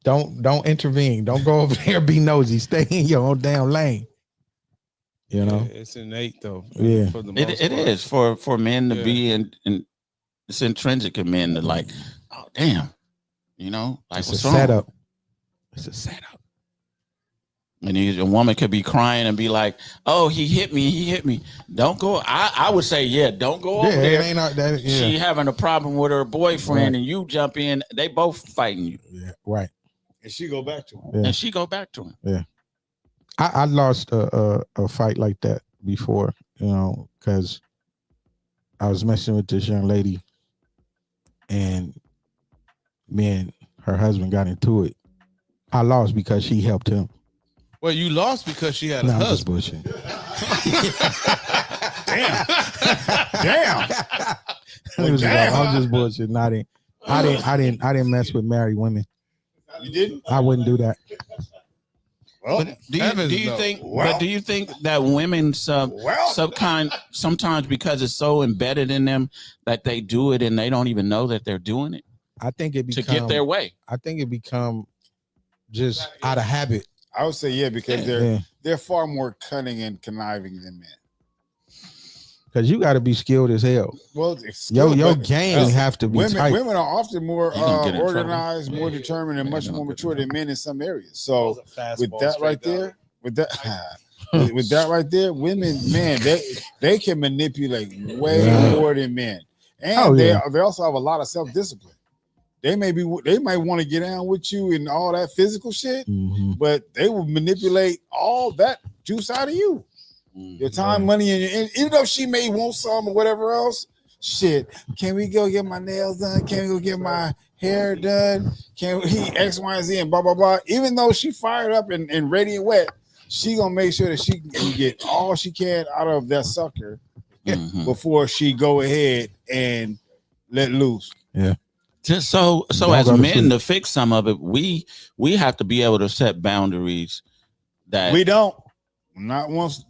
Don't intervene. Don't go over there and be nosy. Stay in your own damn lane. You know, it's innate though. Yeah, for the most it is for men to be and it's intrinsic in men to like, oh damn, like it's what's a wrong? setup. It's a setup. And a woman could be crying and be like, "Oh, he hit me. Don't go." I would say, yeah, don't go over there. It ain't not that. Yeah. She having a problem with her boyfriend, and you jump in. They both fighting you. Yeah, right. And she go back to him. Yeah. And she go back to him. Yeah. I lost a fight like that before, because I was messing with this young lady, and me and her husband got into it. I lost because she helped him. Well, you lost because she had a I'm husband. just bullshit. Damn. I'm just bullshit. I didn't mess with married women. You didn't? I wouldn't do that. Well, do you think that women sometimes because it's so embedded in them that they do it and they don't even know that they're doing it? I think it to get their way. I think it become just out of habit. I would say because they're far more cunning and conniving than men. Because you got to be skilled as hell. Well, your game have to be tight. Women are often more organized, more determined, and much more mature than men in some areas. So with that right there, with that right there, women, man, they can manipulate way more than men, and they also have a lot of self-discipline. They might want to get down with you and all that physical shit, but they will manipulate all that juice out of you. Your time, money, and even though she may want some or whatever else, shit. Can we go get my nails done? Can we go get my hair done? Can we X, Y, and Z and blah blah blah? Even though she fired up and ready and wet, she gonna make sure that she can get all she can out of that sucker before she go ahead and let loose. Yeah. Just so as men to fix some of it, we have to be able to set boundaries that we don't. Not once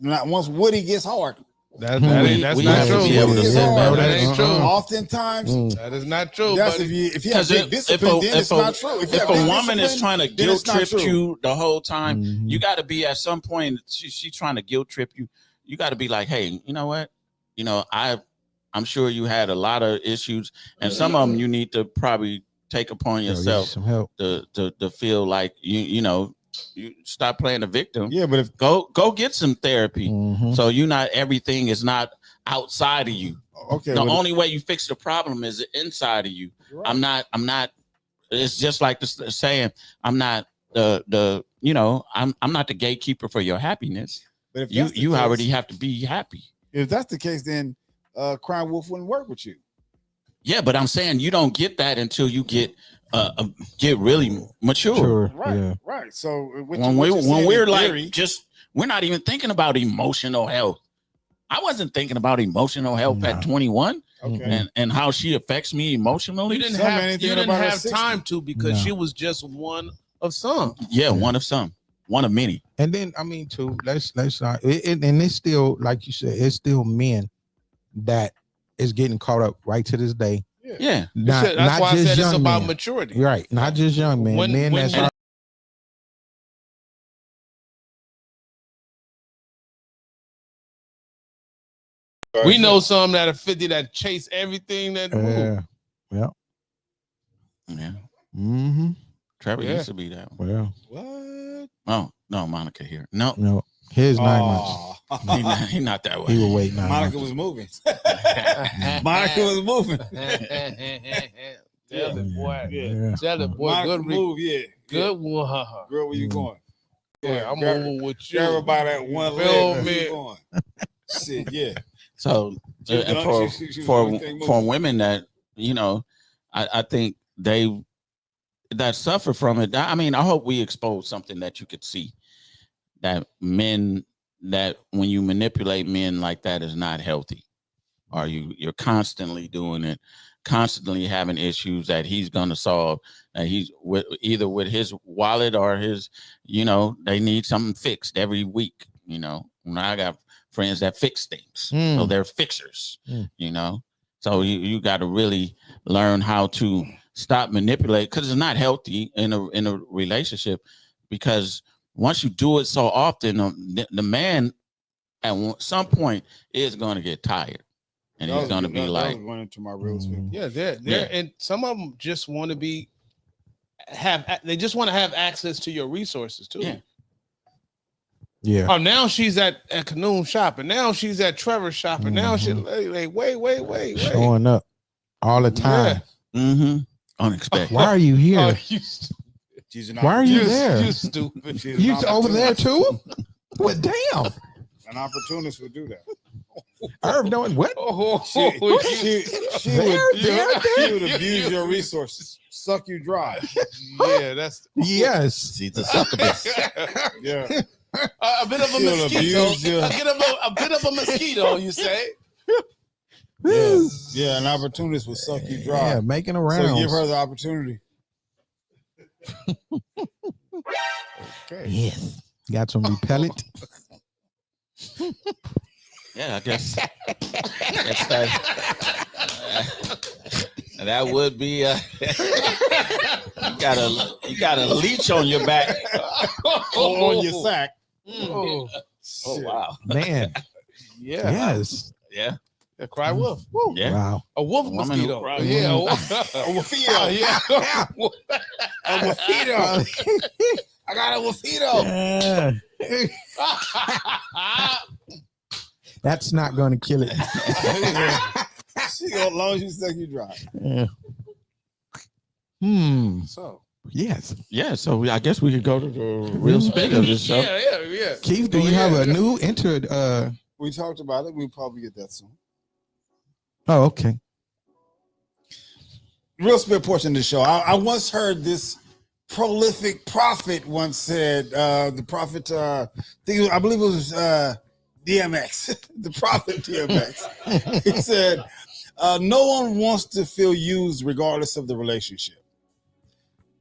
Woody gets hard. That's not true. That ain't true. Oftentimes, that is not true. That's if you have big discipline, then it's not true. If a woman is trying to guilt trip you the whole time, you got to be at some point. She's trying to guilt trip you. You got to be like, hey, you know what? I'm sure you had a lot of issues, and some of them you need to probably take upon yourself some help to feel like you stop playing the victim. Yeah, but if go get some therapy, so everything is not outside of you. Okay, the only way you fix the problem is inside of you. Right. I'm not. It's just like the saying. I'm not I'm not the gatekeeper for your happiness. But if you already have to be happy. If that's the case, then Crying Wolf wouldn't work with you. Yeah, but I'm saying you don't get that until you get really mature. Right. So when we're like we're not even thinking about emotional health. I wasn't thinking about emotional health at 21. Okay. And how she affects me emotionally. You didn't have time to because she was just one of some. Yeah, one of some. One of many. And then too, let's not and it's still, like you said, it's still men that is getting caught up right to this day. Yeah. That's why I said it's about maturity. Right. Not just young men. Men that's we know some that are 50 that chase everything that move. Yeah. Yeah. Trevor used to be that one. Well. What? Oh, no, Monica here. No. Here's 9 months. He not that way. He will wait 9 Monica months. was moving. Monica was moving. Tell it, boy. Yeah. Tell it, boy. Monica Good move, yeah. Good one. Girl, where you going? Yeah, I'm over with you. Everybody at one leg. Shit, yeah. So for women that, you know, I think that suffer from it. I mean, I hope we expose something that you could see, that men, that when you manipulate men like that is not healthy, or you're constantly doing it, constantly having issues that he's going to solve, that he's either with his wallet or his, you know, they need something fixed every week. You know, when I got friends that fix things, so they're fixers, you know, so you got to really learn how to stop manipulating, because it's not healthy in a relationship, because once you do it so often, the man at some point is going to get tired, and he's going to be like, going into my real speak. Yeah, they're and some of them just want to they just want to have access to your resources too. Yeah. Oh, now she's at Canoon shopping. Now she's at Trevor's shopping. Now she's like, wait. Showing up all the time. Yeah. Unexpected. Why are you here? Oh, why are you there? You stupid. You over there too? Well, damn. An opportunist would do that. Irv knowing what? She would abuse your resources, suck you dry. Yeah, that's yes. She's a succubus. Yeah. A bit of a mosquito. A bit of a mosquito, you say? Yeah, an opportunist will suck you dry. Yeah, making a round. So give her the opportunity. Okay. Yes. Got some repellent. Yeah, I guess that would be you got a leech on your back or on your sack. Oh wow, man. Yeah. Yes. Yeah. Cry wolf. Woo. Yeah. Wow. A wolf mosquito. Yeah. A mosquito. Yeah. A mosquito. I got a mosquito. That's not going to kill it. As long as you suck you dry. Yeah. So. Yes. Yeah. So I guess we could go to the real spec of this show. Yeah. Keith, do you have a new entered? We talked about it. We'll probably get that soon. Oh, okay. Real spit portion of the show. I once heard this prolific prophet once said, the prophet, I believe it was DMX, the prophet DMX. He said, no one wants to feel used regardless of the relationship.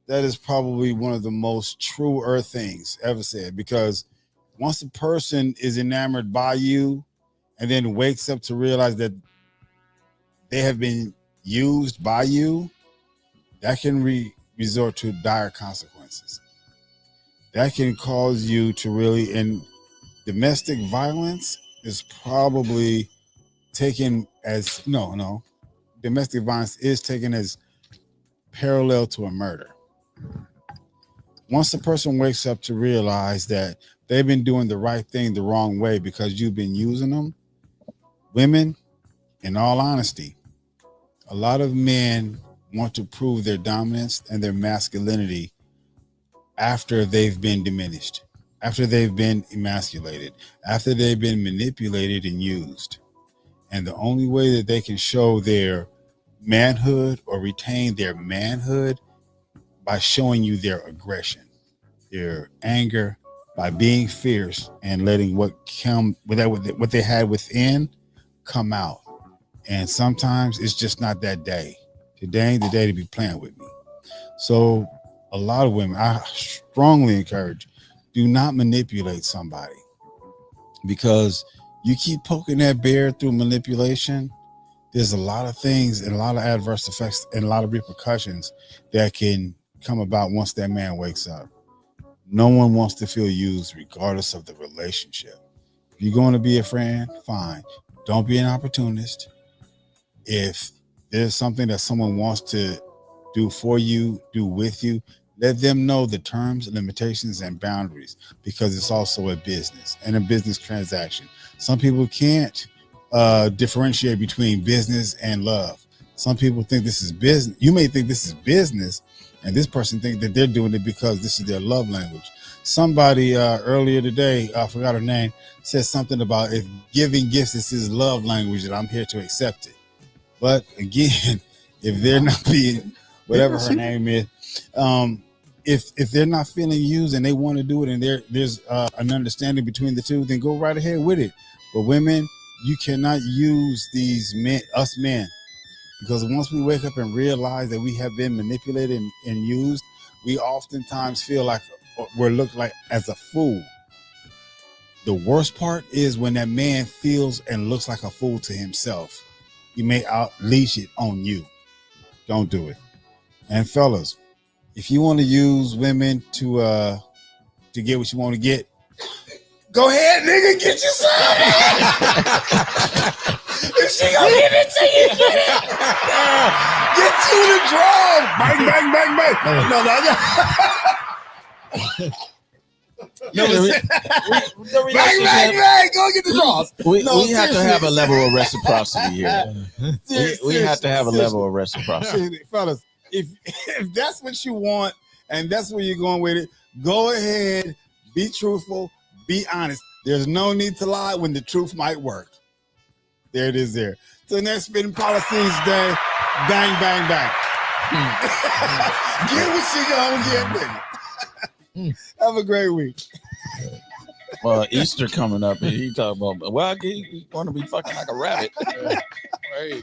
That is probably one of the most truer things ever said, because once a person is enamored by you and then wakes up to realize that they have been used by you, that can resort to dire consequences. That can cause you to really, and domestic violence is probably taken as, domestic violence is taken as parallel to a murder. Once a person wakes up to realize that they've been doing the right thing the wrong way because you've been using them, women, in all honesty, a lot of men want to prove their dominance and their masculinity after they've been diminished, after they've been emasculated, after they've been manipulated and used. And the only way that they can show their manhood or retain their manhood by showing you their aggression, their anger, by being fierce and letting what they had within come out. And sometimes it's just not that day. Today ain't the day to be playing with me. So a lot of women, I strongly encourage, do not manipulate somebody, because you keep poking that bear through manipulation. There's a lot of things and a lot of adverse effects and a lot of repercussions that can come about once that man wakes up. No one wants to feel used regardless of the relationship. If you're going to be a friend, fine. Don't be an opportunist. If there's something that someone wants to do for you, do with you, let them know the terms, limitations, and boundaries, because it's also a business and a business transaction. Some people can't differentiate between business and love. Some people think this is business. You may think this is business, and this person think that they're doing it because this is their love language. somebody earlier today, I forgot her name, said something about if giving gifts is his love language, that I'm here to accept it. But again, if they're not being, whatever her name is, if they're not feeling used and they want to do it, and there's an understanding between the two, then go right ahead with it. But women, you cannot use these men, us men, because once we wake up and realize that we have been manipulated and used, we oftentimes feel like we're looked like as a fool. The worst part is when that man feels and looks like a fool to himself. He may unleash it on you. Don't do it. And fellas, if you want to use women to get what you want to get, go ahead, nigga, get you some. If she gonna give it to you, get it. Get you the draw. Bang, bang, bang, bang. Bang, bang, bang. Go get the draws. We have to have a level of reciprocity here. We have to have a level of reciprocity. Fellas, if that's what you want and that's where you're going with it, go ahead, be truthful, be honest. There's no need to lie when the truth might work. There it is there. So next Spitting Policies Day, bang, bang, bang. Get what you gonna get, nigga. Have a great week. Well, Easter coming up, and he talking about, well, he want to be fucking like a rabbit. Right.